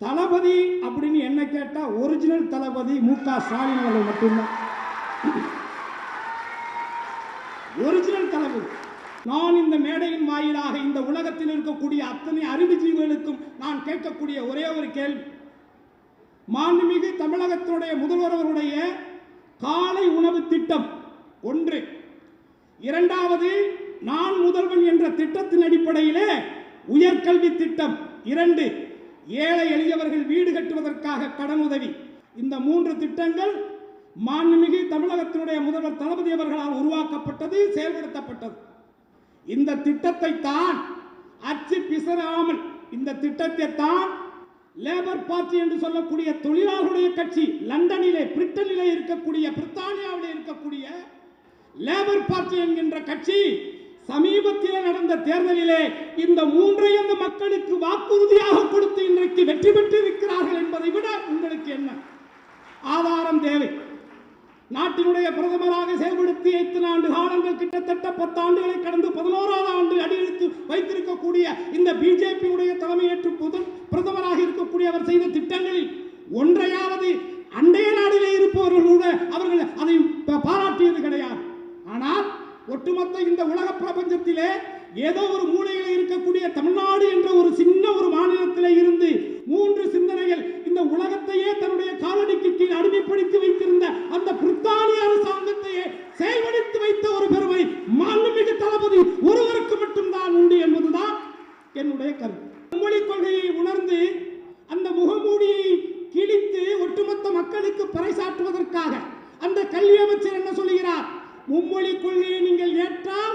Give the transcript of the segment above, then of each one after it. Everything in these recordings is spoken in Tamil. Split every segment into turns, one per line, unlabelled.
தளபதி அப்படின்னு என்ன கேட்டா ஒரிஜினல் தளபதி மு.க. ஸ்டாலின் அவர்கள் மட்டும்தான். ஒரிஜினல் தளபதி. நான் இந்த மேடையின் வாயிலாக இந்த உலகத்தில் இருக்கக்கூடிய அத்தனை அறிவுஜீவிகளுக்கும் நான் கேட்கக்கூடிய ஒரே ஒரு கேள்வி, மாண்புமிகு தமிழகத்தினுடைய முதல்வர் அவருடைய காலை உணவு திட்டம் ஒன்று, இரண்டாவது நான் முதல்வன் என்ற திட்டத்தின் அடிப்படையிலே உயர்கல்வி திட்டம் இரண்டு, ஏழை எளியவர்கள் வீடு கட்டுவதற்காக கடனுதவி, இந்த மூன்று திட்டங்கள் மாண்புமிகு தமிழகத்தினுடைய முதல்வர் தளபதி அவர்களால் உருவாக்கப்பட்டது, செயல்படுத்தப்பட்டது. இந்த திட்டத்தை தான் அச்சு பிசராமல் இந்த திட்டத்தை தான் லேபர் பார்ட்டி என்று சொல்லக்கூடிய தொழிலாளர்களுடைய கட்சி, லண்டனிலே பிரிட்டனிலே இருக்கக்கூடிய பிரித்தானியாவிலே இருக்கக்கூடிய லேபர் பார்ட்டி என்கின்ற கட்சி சமீபத்தில் நடந்த தேர்தலிலே இந்த மூன்றையும் மக்களுக்கு வாக்குறுதியாக கொடுத்து இன்றைக்கு வெற்றி பெற்று இருக்கிறார்கள் என்பதை விட உங்களுக்கு என்ன ஆதாரம் தேவை? நாட்டினுடைய பிரதமராக செயல்படுத்தி 8 ஆண்டு காலங்கள், கிட்டத்தட்ட 10 ஆண்டுகளை கடந்து 11வது ஆண்டு அடியெடுத்து வைத்திருக்கக்கூடிய இந்த பிஜேபியுடைய தலைமையேற்று பிரதமராக இருக்கக்கூடிய அவர் செய்த திட்டங்களில் ஒன்றையாவது அண்டைய நாடிலே இருப்பவர்கள் கூட அவர்கள் அதை பாராட்டியது கிடையாது. ஆனால் ஒட்டுமொத்த இந்த உலக பிரபஞ்சத்திலே ஏதோ ஒரு மூலையில் இருக்கக்கூடிய தமிழ்நாடு என்ற ஒரு சின்ன ஒரு மாநிலத்திலே இருந்து 3 சிந்தனைகள் இந்த உலகத்தையே தன்னுடைய காலடிக்கு கீழ் அடிமைப்படுத்தி வைத்திருந்த அந்த பிரித்தானிய அரசாங்கத்தையே செயல்படுத்தி வைத்த ஒரு பெருமை மாண்புமிகு தளபதி ஒருவருக்கு மட்டும்தான் உண்டு என்பதுதான் என்னுடைய கருத்து. மும்மொழி கொள்கையை உணர்ந்து அந்த முகமூடியை கிழித்து ஒட்டுமொத்த மக்களுக்கு பறைசாற்றுவதற்காக அந்த கல்வி அமைச்சர் என்ன சொல்கிறார்? மும்மொழி கொள்கையை நீங்கள் ஏற்றால்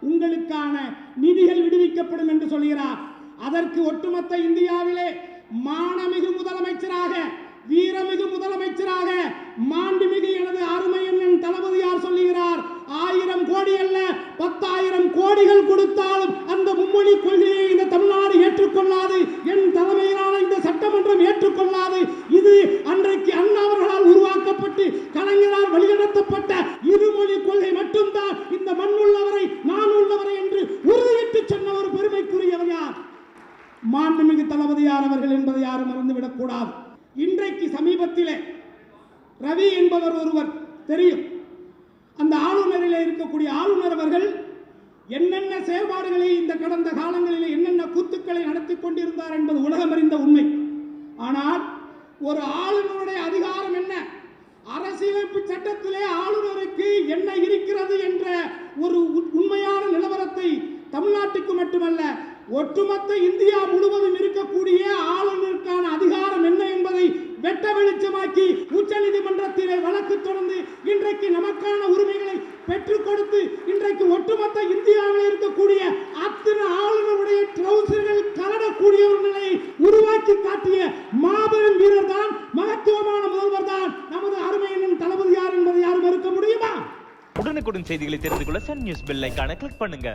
உங்களுக்கான நிதிகள் விடுவிக்கப்படும் என்று சொல்கிறார். அதற்கு ஒட்டுமொத்த இந்தியாவிலே மானமிகு முதலமைச்சராக, வீரமிகு முதலமைச்சராக மாண்புமிகு எனது அருமை அண்ணன் தளபதியார் சொல்லுகிறார், 1000 கோடி அல்ல 10,000 கோடிகள் கொடுத்தாலும் அந்த மும்மொழி கொள்கையை இந்த தமிழ்நாடு ஏற்றுக்கொள்ளாது, என் தலைமையிலான இந்த சட்டமன்றம் ஏற்றுக்கொள்ளாது. இது அன்றைக்கு அண்ணா அவர்களால் உருவாக்கப்பட்டு கலைஞரால் வழிநடத்தப்பட்ட இருமொழி கொள்கை மட்டும்தான் இந்த மண் உள்ளவரை நான் உள்ளவரை என்று உறுதியிட்டு சொன்ன ஒரு பெருமைக்குரியவர் யார்? மாண்புமிகு தளபதியார் அவர்கள் என்பதை யாரும் மறந்துவிடக் கூடாது. இன்றைக்கு சமீபத்திலே ரவி என்பவர் ஒருவர் தெரியும், அந்த ஆளுநரிலே இருக்கக்கூடிய ஆளுநர் அவர்கள் என்னென்ன செயல்பாடுகளை இந்த கடந்த காலங்களில் என்னென்ன கூத்துக்களை நடத்தி கொண்டிருந்தார் என்பது உலகம் அறிந்த உண்மை. ஆனால் ஒரு ஆளுநருடைய அதிகாரம் என்ன, அரசியலமைப்பு சட்டத்திலே ஆளுநருக்கு என்ன இருக்கிறது என்ற ஒரு உண்மையான நிலவரத்தை தமிழ்நாட்டுக்கு மட்டுமல்ல ஒட்டுமொத்த இந்தியா முழுவதும் இருக்கக்கூடிய ஆளுநருக்கான அதிகாரம் என்ன என்பதை வெட்ட வெளிச்சமாக்கி உச்ச நீதிமன்றத்திலே வழக்கு தொடர்ந்து இன்றைக்கு நமக்கான உரிமைகளை பெற்றுக் கொடுத்து இன்றைக்கு ஒட்டுமொத்த இந்தியாவில் இருக்கக்கூடிய அத்தனை ஆளுநருடைய ட்ரௌசர்கள் கலடக்கூடிய ஒரு நிலையை உருவாக்கி காட்டிய மாபெரும் வீரர் தான், மகத்துவமான முதல்வர் தான் நமது அருமையின் தளபதியார் என்பதை யாரும் மறுக்க முடியுமா?
உடனுக்குடன் செய்திகளை தெரிந்து கொள்ள சன் நியூஸ் பெல் ஐகானை கிளிக் பண்ணுங்க.